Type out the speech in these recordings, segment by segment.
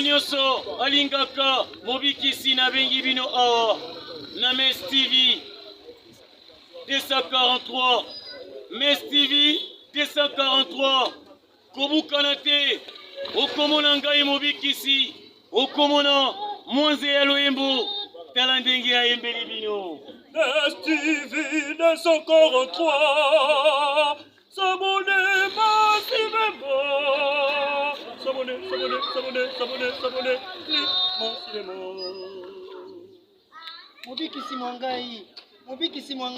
nyonso alingaka mobikisi na bengi bino awa na Mes TV 243 Mes TV 243 kobukana te okomona ngai mobikisi okomona mwanze ya loyembo tala ndenge ya yembeli bino Mes TV 243 S'abonner massivement. S'abonner massivement. Mobikisi mwangai.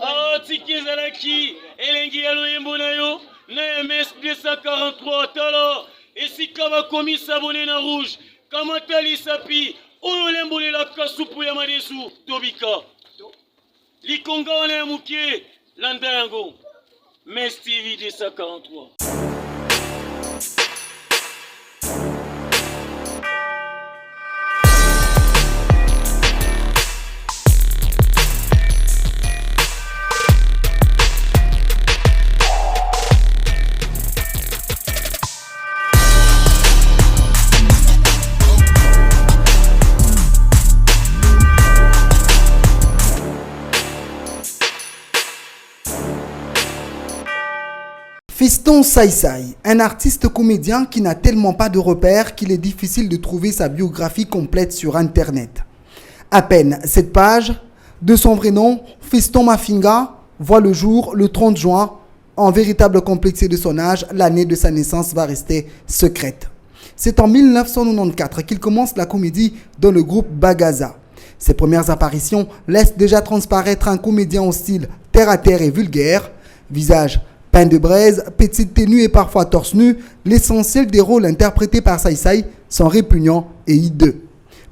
Ah, tikizalaki elengi ya loyembo na yo na MS 243 tala esika bakomi s'abonner na rouge kamata lisapi oyo lembolelaka supu ya madesu tobika likonga wana ya mukie landa yango Mes TV 243. Fiston Saïsaï, un artiste comédien qui n'a tellement pas de repères qu'il est difficile de trouver sa biographie complète sur Internet. À peine cette page, de son vrai nom, Fiston Mafinga, voit le jour le 30 juin. En véritable complexité de son âge, l'année de sa naissance va rester secrète. C'est en 1994 qu'il commence la comédie dans le groupe Bagaza. Ses premières apparitions laissent déjà transparaître un comédien au style terre-à-terre et vulgaire, visage peint de braise, petite tenue et parfois torse nu, l'essentiel des rôles interprétés par Saïsaï sont répugnants et hideux.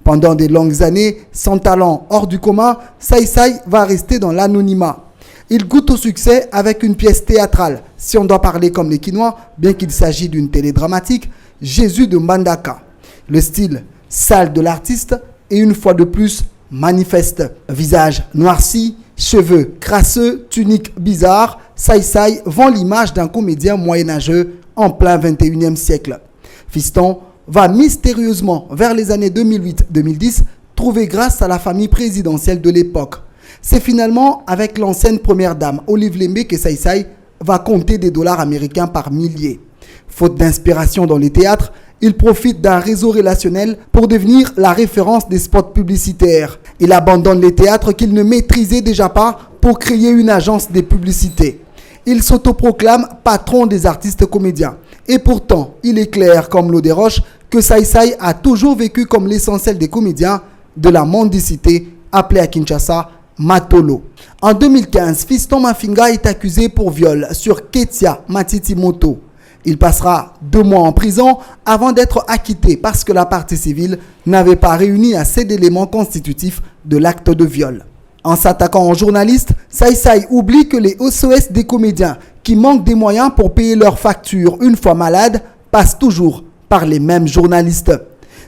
Pendant de longues années, sans talent hors du commun, Saïsaï va rester dans l'anonymat. Il goûte au succès avec une pièce théâtrale, si on doit parler comme les Quinois, bien qu'il s'agisse d'une télédramatique, Jésus de Mbandaka. Le style sale de l'artiste est une fois de plus manifeste. Visage noirci, cheveux crasseux, tunique bizarre, Saïsaï vend l'image d'un comédien moyenâgeux en plein 21e siècle. Fiston va mystérieusement vers les années 2008-2010 trouver grâce à la famille présidentielle de l'époque. C'est finalement avec l'ancienne première dame Olive Lembe que Saïsaï va compter des dollars américains par milliers. Faute d'inspiration dans les théâtres, il profite d'un réseau relationnel pour devenir la référence des spots publicitaires. Il abandonne les théâtres qu'il ne maîtrisait déjà pas pour créer une agence de publicité. Il s'autoproclame patron des artistes comédiens. Et pourtant, il est clair comme l'eau des roches que Saïsaï a toujours vécu comme l'essentiel des comédiens de la mendicité appelée à Kinshasa Matolo. En 2015, Fiston Mafinga est accusé pour viol sur Ketia Matiti Moto. Il passera 2 mois en prison avant d'être acquitté parce que la partie civile n'avait pas réuni assez d'éléments constitutifs de l'acte de viol. En s'attaquant aux journalistes, Saïsaï oublie que les SOS des comédiens qui manquent des moyens pour payer leurs factures une fois malades passent toujours par les mêmes journalistes.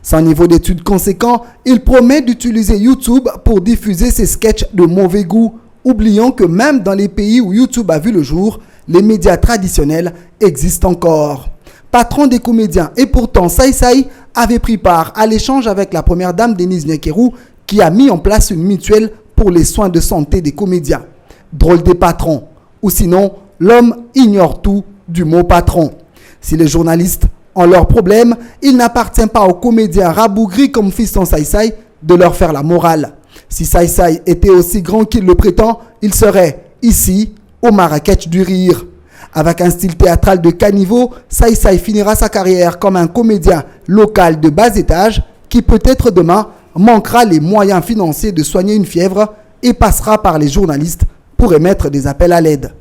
Sans niveau d'études conséquent, il promet d'utiliser YouTube pour diffuser ses sketchs de mauvais goût, oubliant que même dans les pays où YouTube a vu le jour, les médias traditionnels existent encore. Patron des comédiens et pourtant Saïsaï avait pris part à l'échange avec la première dame Denise Nyakeru qui a mis en place une mutuelle pour les soins de santé des comédiens. Drôle des patrons. Ou sinon, l'homme ignore tout du mot patron. Si les journalistes ont leurs problèmes, il n'appartient pas aux comédiens rabougris comme Fiston Saïsaï de leur faire la morale. Si Saïsaï était aussi grand qu'il le prétend, il serait ici, au Marrakech du rire. Avec un style théâtral de caniveau, Saïsaï finira sa carrière comme un comédien local de bas étage qui peut-être demain manquera les moyens financiers de soigner une fièvre et passera par les journalistes pour émettre des appels à l'aide.